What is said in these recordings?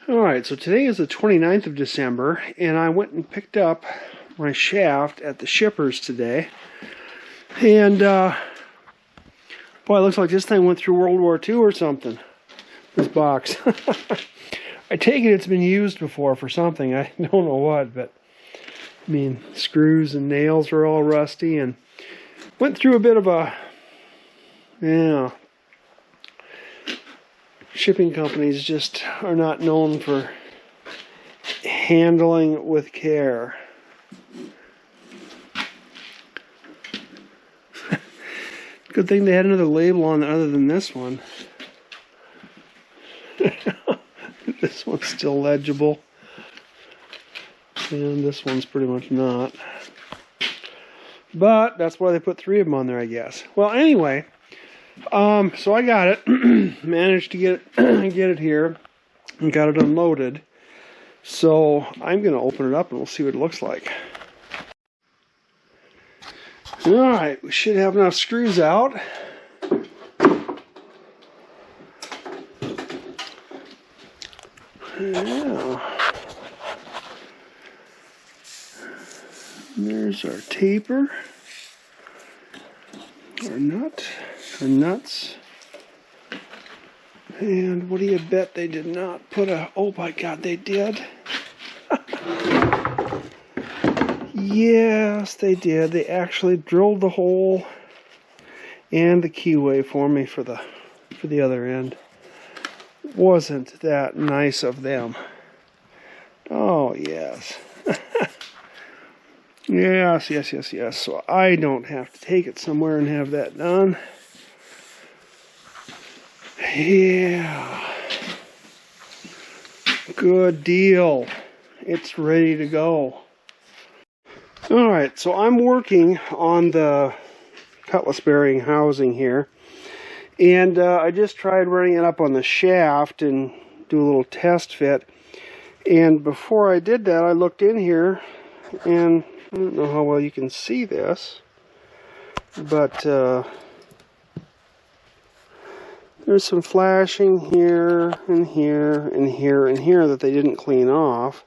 Alright, so today is the 29th of December, and I went and picked up my shaft at the shippers today. And, boy, it looks like this thing went through World War II or something. This box. I take it it's been used before for something. I don't know what, but, I mean, screws and nails are all rusty, and went through a bit of a, yeah. Shipping companies just are not known for handling with care. Good thing they had another label on it other than this one. This one's still legible. And this one's pretty much not. But that's why they put 3 of them on there, I guess. Well, anyway. So I got it, managed to get it here, and got it unloaded. So I'm going to open it up and we'll see what it looks like. Alright, we should have enough screws out. Yeah. There's our taper. Our nut. Our nuts. And what do you bet they did not put a... Oh my God, they did. Yes, they did. They actually drilled the hole and the keyway for me for the other end. Wasn't that nice of them? Oh, yes. Yes. So I don't have to take it somewhere and have that done. Yeah. Good deal. It's ready to go. Alright, so I'm working on the cutlass bearing housing here. And I just tried running it up on the shaft and do a little test fit. And before I did that, I looked in here, and I don't know how well you can see this, but there's some flashing here and here and here and here that they didn't clean off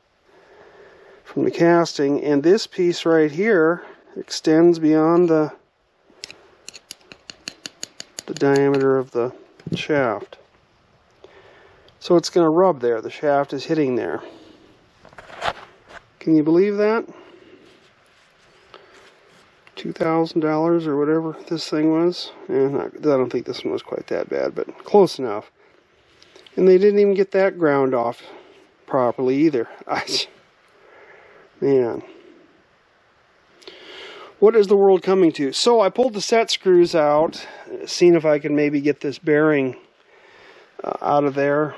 from the casting, and this piece right here extends beyond the diameter of the shaft. So it's going to rub there. The shaft is hitting there. Can you believe that? $2,000 or whatever this thing was. And I don't think this one was quite that bad, but close enough. And they didn't even get that ground off properly either. Man. What is the world coming to? So I pulled the set screws out, seeing if I can maybe get this bearing out of there.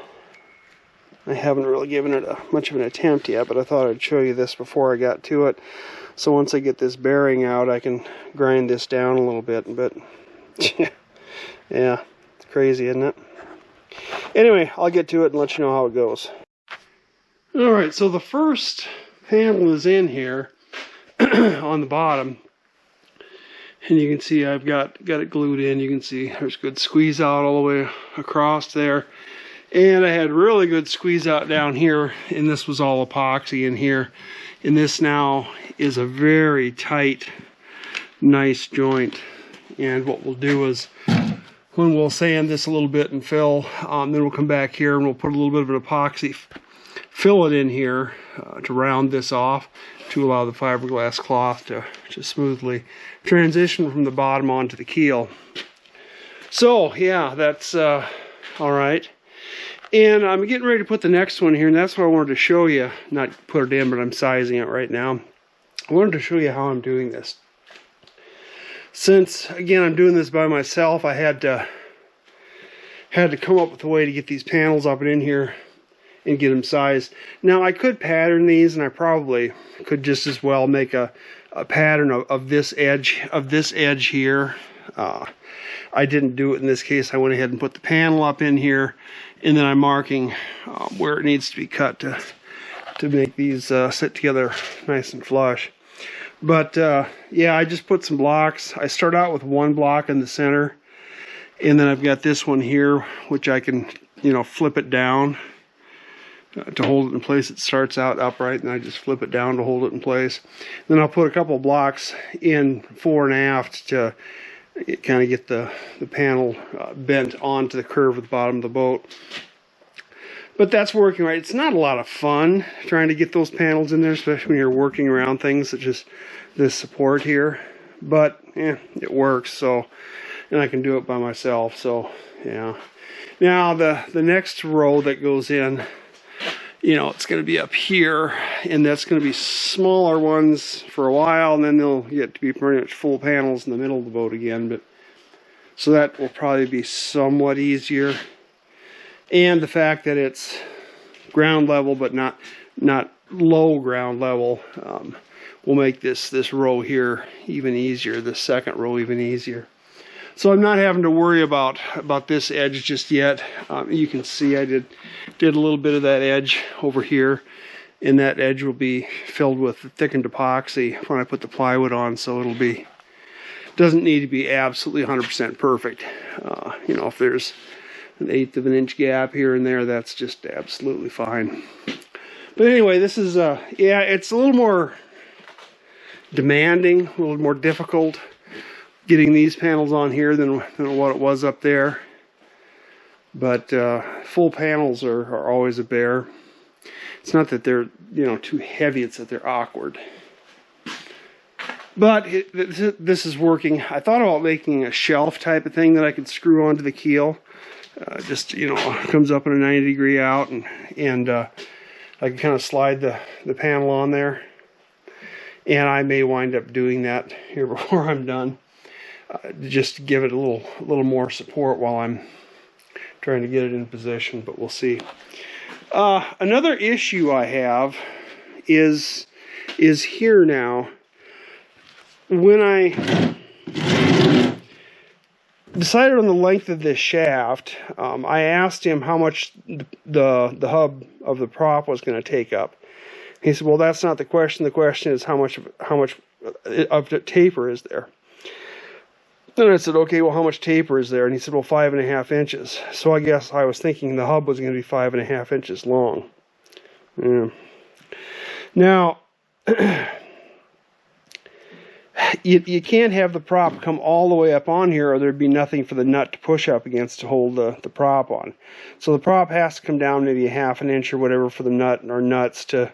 I haven't really given it much of an attempt yet, but I thought I'd show you this before I got to it. So once I get this bearing out, I can grind this down a little bit. But yeah, it's crazy, isn't it? Anyway, I'll get to it and let you know how it goes. Alright, so the first panel is in here on the bottom. And you can see I've got it glued in. You can see there's good squeeze out all the way across there. And I had really good squeeze out down here, and this was all epoxy in here. And this now is a very tight, nice joint. And what we'll do is, when we'll sand this a little bit and fill, then we'll come back here and we'll put a little bit of an epoxy fillet in here to round this off, to allow the fiberglass cloth to smoothly transition from the bottom onto the keel. So yeah, that's alright. And I'm getting ready to put the next one here, and that's what I wanted to show you. Not put it in, but I'm sizing it right now. I wanted to show you how I'm doing this. Since, again, I'm doing this by myself, I had to come up with a way to get these panels up and in here and get them sized. Now, I could pattern these, and I probably could just as well make a pattern of this edge here. I didn't do it in this case. I went ahead and put the panel up in here, and then I'm marking where it needs to be cut to make these sit together nice and flush. But yeah, I just put some blocks. I start out with one block in the center, and then I've got this one here, which I can, flip it down to hold it in place. It starts out upright, and I just flip it down to hold it in place. Then I'll put a couple of blocks in fore and aft to kind of get the panel bent onto the curve at the bottom of the boat. But that's working right. It's not a lot of fun trying to get those panels in there, especially when you're working around things such as this support here. But it works. So, and I can do it by myself. So yeah. Now the next row that goes in, you know, it's going to be up here, and that's going to be smaller ones for a while, and then they'll get to be pretty much full panels in the middle of the boat again. But so that will probably be somewhat easier. And the fact that it's ground level but not low ground level will make this row here even easier, the second row even easier. So I'm not having to worry about this edge just yet. You can see I did a little bit of that edge over here, and that edge will be filled with thickened epoxy when I put the plywood on, so it'll be, doesn't need to be absolutely 100% perfect. You know, if there's an 1/8 of an inch gap here and there, that's just absolutely fine. But anyway, this is yeah, it's a little more demanding, a little more difficult getting these panels on here than what it was up there. But full panels are always a bear. It's not that they're, you know, too heavy, it's that they're awkward. But this is working. I thought about making a shelf type of thing that I could screw onto the keel. Just, you know, comes up in a 90-degree out, and I can kind of slide the panel on there. And I may wind up doing that here before I'm done, just to give it a little more support while I'm trying to get it in position. But we'll see. Another issue I have is here now. When I decided on the length of this shaft, I asked him how much the hub of the prop was going to take up. He said, "Well, that's not the question. The question is how much of the taper is there?" Then I said, "Okay, well, how much taper is there?" And he said, "Well, 5.5 inches." So I guess I was thinking the hub was going to be 5.5 inches long. Yeah. Now, you can't have the prop come all the way up on here, or there'd be nothing for the nut to push up against to hold the prop on. So the prop has to come down maybe 1/2 inch or whatever for the nut or nuts to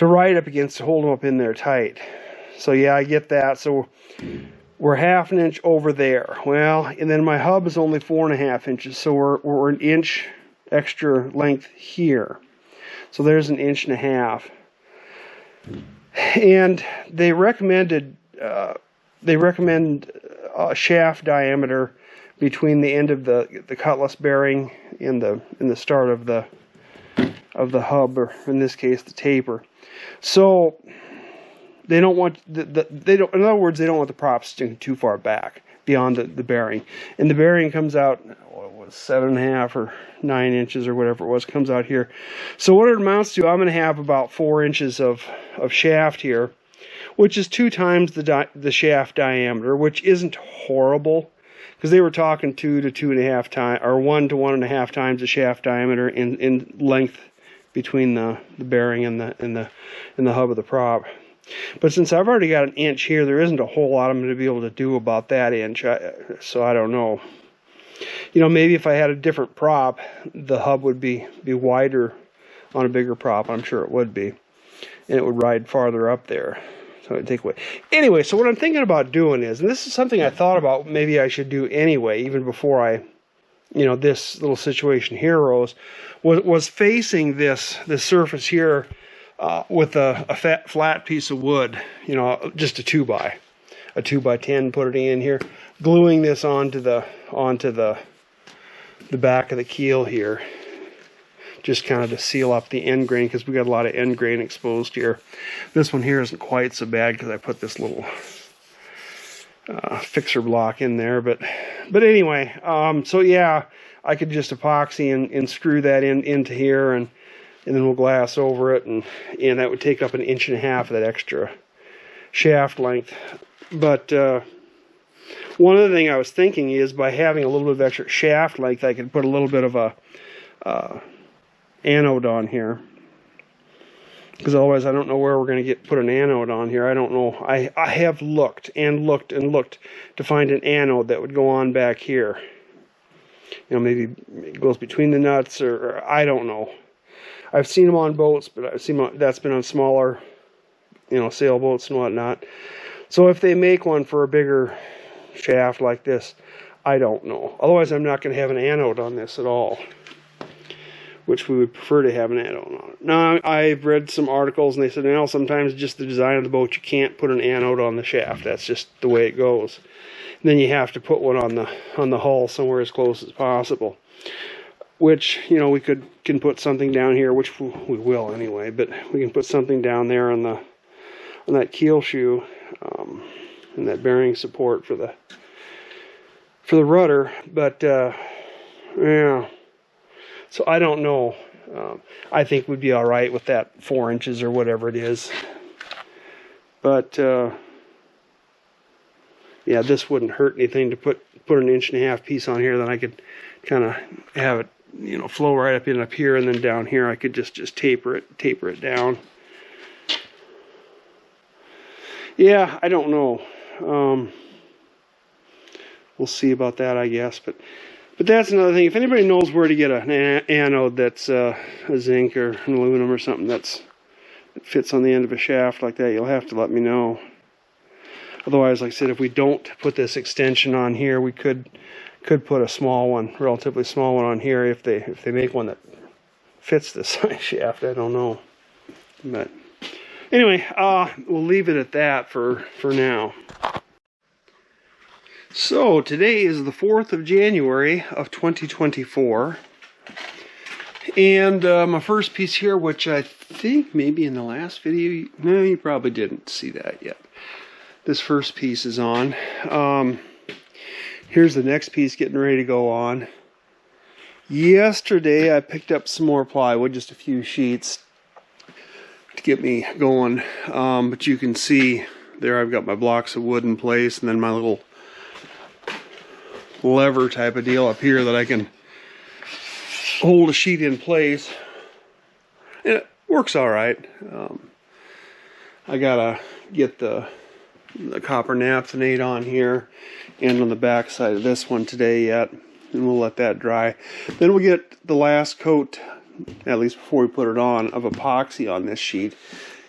ride up against to hold them up in there tight. So yeah, I get that. So we're 1/2 inch over there. Well, and then my hub is only 4.5 inches, so we're 1 inch extra length here. So there's 1.5 inches. And they recommend a shaft diameter between the end of the cutlass bearing and the start of the hub, or in this case the taper. So they don't want in other words, they don't want the props sticking too far back beyond the bearing. And the bearing comes out, what was 7.5 or 9 inches or whatever it was, comes out here. So what it amounts to, I'm going to have about 4 inches of shaft here, which is 2 times the shaft diameter, which isn't horrible, because they were talking 2 to 2.5 times, or 1 to 1.5 times the shaft diameter in length between the bearing and the hub of the prop. But since I've already got 1 inch here, there isn't a whole lot I'm going to be able to do about that inch. So I don't know. You know, maybe if I had a different prop, the hub would be wider on a bigger prop. I'm sure it would be. And it would ride farther up there. So it'd take away. Anyway, so what I'm thinking about doing is, and this is something I thought about maybe I should do anyway, even before this little situation here arose, was facing this surface here with a flat piece of wood, you know, just a 2x10, put it in here, gluing this onto the back of the keel here, just kind of to seal up the end grain, because we got a lot of end grain exposed here. This one here isn't quite so bad because I put this little fixer block in there, but anyway, so yeah, I could just epoxy and screw that into here, and then we'll glass over it, and that would take up 1.5 inches of that extra shaft length. But one other thing I was thinking is, by having a little bit of extra shaft length, I could put a little bit of a anode on here. Because otherwise I don't know where we're going to put an anode on here. I don't know. I have looked and looked and looked to find an anode that would go on back here. You know, maybe it goes between the nuts, or I don't know. I've seen them on boats, but I've seen that's been on smaller, you know, sailboats and whatnot. So if they make one for a bigger shaft like this, I don't know. Otherwise I'm not going to have an anode on this at all, which we would prefer to have an anode on it. Now, I've read some articles and they said, you know, sometimes just the design of the boat, you can't put an anode on the shaft. That's just the way it goes. And then you have to put one on the hull somewhere as close as possible. Which, you know, we can put something down here, which we will anyway, but we can put something down there on that keel shoe, and that bearing support for the rudder. But yeah. So I don't know. I think we'd be all right with that 4 inches or whatever it is. But yeah, this wouldn't hurt anything to put an 1.5 inch piece on here. Then I could kind of have it, you know, flow right up here, and then down here I could just taper it down. Yeah, I don't know. We'll see about that, I guess. But that's another thing. If anybody knows where to get an anode that's a zinc or an aluminum or something that fits on the end of a shaft like that, you'll have to let me know. Otherwise, like I said, if we don't put this extension on here, we could put a small one, relatively small one on here if they make one that fits this size shaft. I don't know. But anyway, we'll leave it at that for now. So today is the 4th of January of 2024, and my first piece here, which I think maybe in the last video, no, you probably didn't see that yet. This first piece is on. Here's the next piece getting ready to go on. Yesterday I picked up some more plywood, just a few sheets to get me going, but you can see there I've got my blocks of wood in place, and then my little lever type of deal up here that I can hold a sheet in place, and it works all right. I gotta get the copper naphthenate on here and on the back side of this one today yet, and we'll let that dry. Then we'll get the last coat, at least before we put it on, of epoxy on this sheet,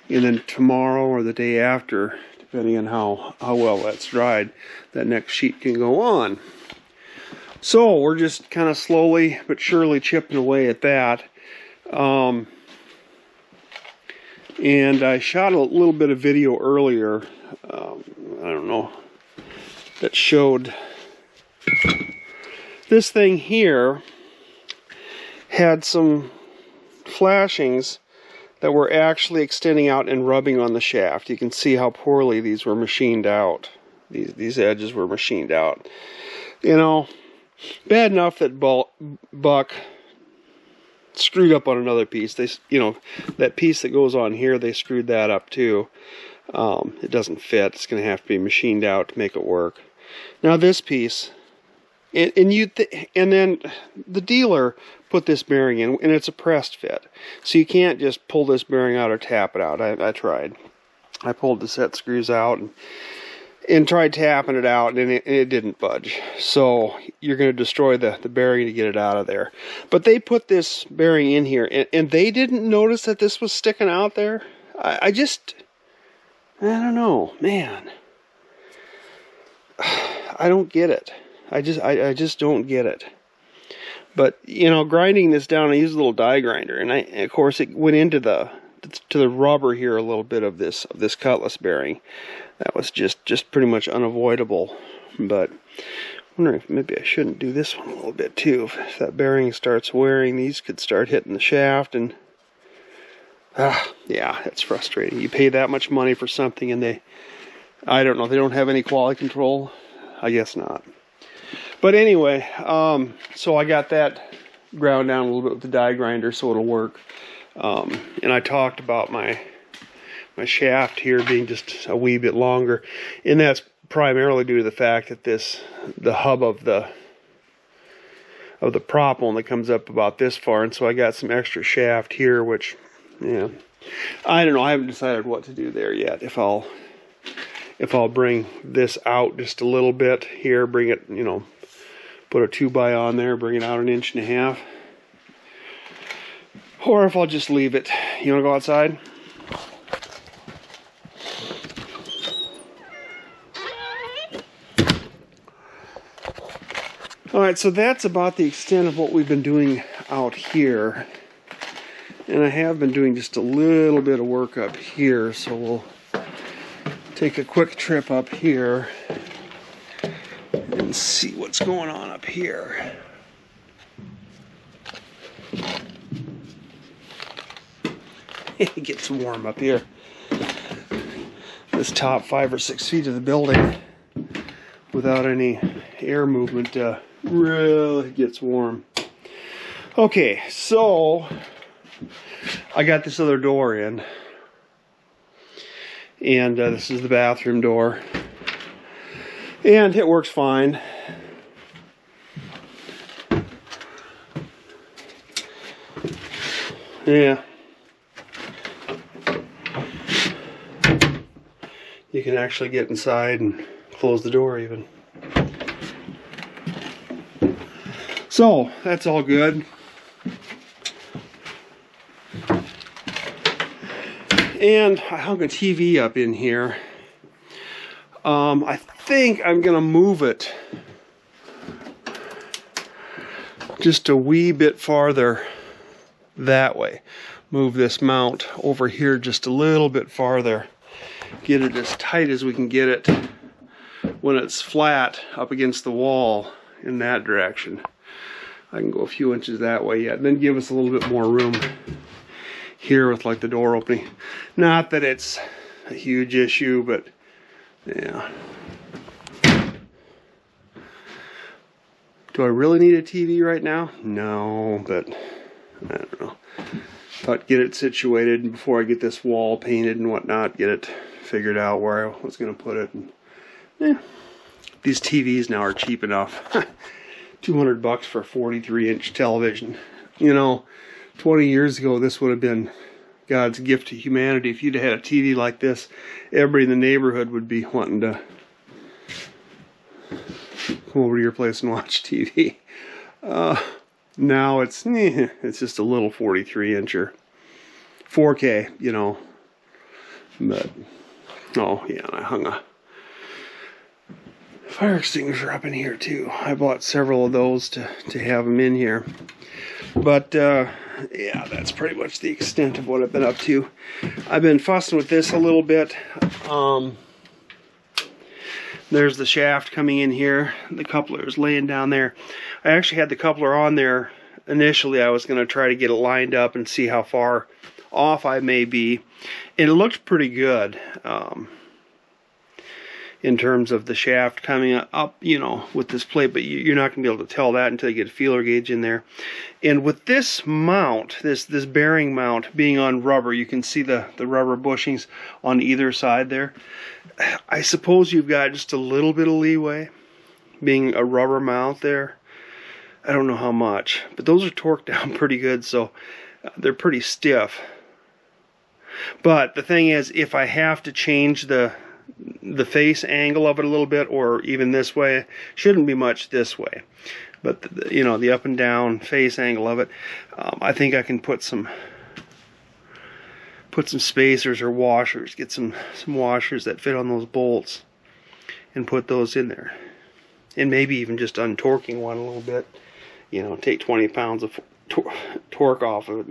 and then tomorrow or the day after, depending on how well that's dried, that next sheet can go on. So we're just kind of slowly but surely chipping away at that. And I shot a little bit of video earlier, I don't know, that showed this thing here had some flashings that were actually extending out and rubbing on the shaft. You can see how poorly these were machined out. These edges were machined out. You know, bad enough that Buck screwed up on another piece. They, you know, that piece that goes on here, they screwed that up too. It doesn't fit. It's going to have to be machined out to make it work. Now this piece, and then the dealer put this bearing in, and it's a pressed fit, so you can't just pull this bearing out or tap it out. I tried. I pulled the set screws out and tried tapping it out, and it didn't budge. So you're going to destroy the bearing to get it out of there. But they put this bearing in here, and they didn't notice that this was sticking out there. I don't know, man. I don't get it. I just don't get it. But, you know, grinding this down, I used a little die grinder, and of course it went into the rubber here a little bit of this cutlass bearing. That was just pretty much unavoidable. But I'm wondering if maybe I shouldn't do this one a little bit too. If that bearing starts wearing, these could start hitting the shaft, and yeah, that's frustrating. You pay that much money for something, and I don't know, they don't have any quality control. I guess not. But anyway, so I got that ground down a little bit with the die grinder so it'll work. And I talked about my shaft here being just a wee bit longer, and that's primarily due to the fact that the hub of of the prop only comes up about this far, and so I got some extra shaft here, which, yeah, I don't know. I haven't decided what to do there yet. If I'll bring this out just a little bit here, bring it, you know, put a 2x on there, bring it out 1.5 inches, or if I'll just leave it. You want to go outside? Alright, so that's about the extent of what we've been doing out here. And I have been doing just a little bit of work up here, so we'll take a quick trip up here and see what's going on up here. It gets warm up here. This top 5 or 6 feet of the building, without any air movement, really gets warm. Okay, so I got this other door in, and this is the bathroom door, and it works fine. Yeah, you can actually get inside and close the door even. So that's all good. And I hung a TV up in here. I think I'm gonna move it just a wee bit farther that way. Move this mount over here just a little bit farther. Get it as tight as we can get it when it's flat up against the wall in that direction. I can go a few inches that way yet, and then give us a little bit more room here with like the door opening. Not that it's a huge issue, but yeah. Do I really need a TV right now? No, but I don't know. Thought get it situated before I get this wall painted and whatnot, get it figured out where I was going to put it. And, yeah, these TVs now are cheap enough. $200 for a 43-inch television. You know, 20 years ago, this would have been God's gift to humanity. If you'd had a TV like this, everybody in the neighborhood would be wanting to come over to your place and watch TV. Now it's just a little 43-incher. 4K, you know. But, oh, yeah, and I hung a fire extinguisher up in here too. I bought several of those to have them in here. But yeah, that's pretty much the extent of what I've been up to. I've been fussing with this a little bit. There's the shaft coming in here. The coupler is laying down there. I actually had the coupler on there initially. I was going to try to get it lined up and see how far off I may be. And it looked pretty good. In terms of the shaft coming up, you know, with this plate, but you're not going to be able to tell that until you get a feeler gauge in there. And with this mount, this bearing mount being on rubber, you can see the rubber bushings on either side there. I suppose you've got just a little bit of leeway being a rubber mount there. I don't know how much, but those are torqued down pretty good, so they're pretty stiff. But the thing is, if I have to change the face angle of it a little bit, or even this way, shouldn't be much this way, but you know, the up and down face angle of it, I think I can put some spacers or washers, get some washers that fit on those bolts and put those in there, and maybe even just untorquing one a little bit, you know, take 20 pounds of torque off of it.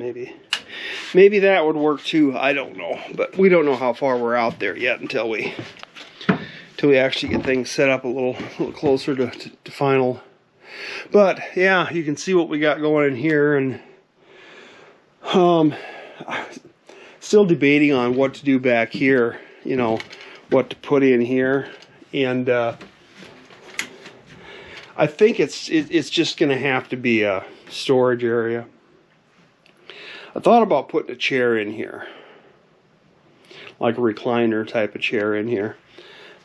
Maybe that would work too. I don't know, but we don't know how far we're out there yet until we actually get things set up a little closer to final. But yeah, you can see what we got going in here, and still debating on what to do back here. You know, what to put in here, and I think it's just going to have to be a storage area. I thought about putting a chair in here, like a recliner type of chair in here,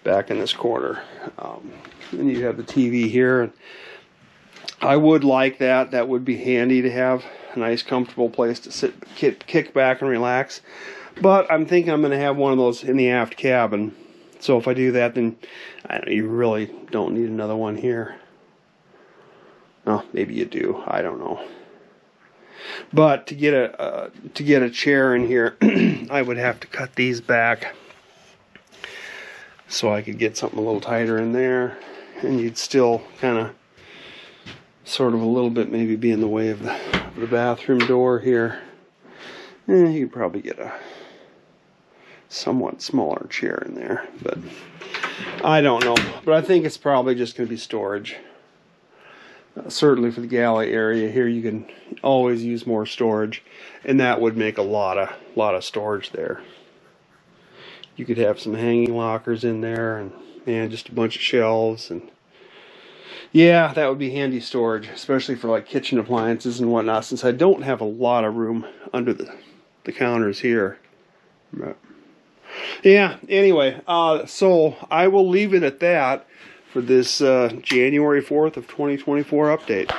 back in this corner. And you have the TV here. And I would like that. That would be handy to have a nice, comfortable place to sit, kick back and relax. But I'm thinking I'm going to have one of those in the aft cabin. So if I do that, then you really don't need another one here. Oh, maybe you do. I don't know. But to get a chair in here, I would have to cut these back so I could get something a little tighter in there, and you'd still kind of, sort of a little bit maybe be in the way of the bathroom door here. You could probably get a somewhat smaller chair in there, but I don't know. But I think it's probably just going to be storage. Certainly for the galley area here, you can always use more storage, and that would make a lot of storage there. You could have some hanging lockers in there, and just a bunch of shelves, and yeah, that would be handy storage, especially for like kitchen appliances and whatnot, since I don't have a lot of room under the counters here. But yeah, anyway, so I will leave it at that for this January 4th of 2024 update.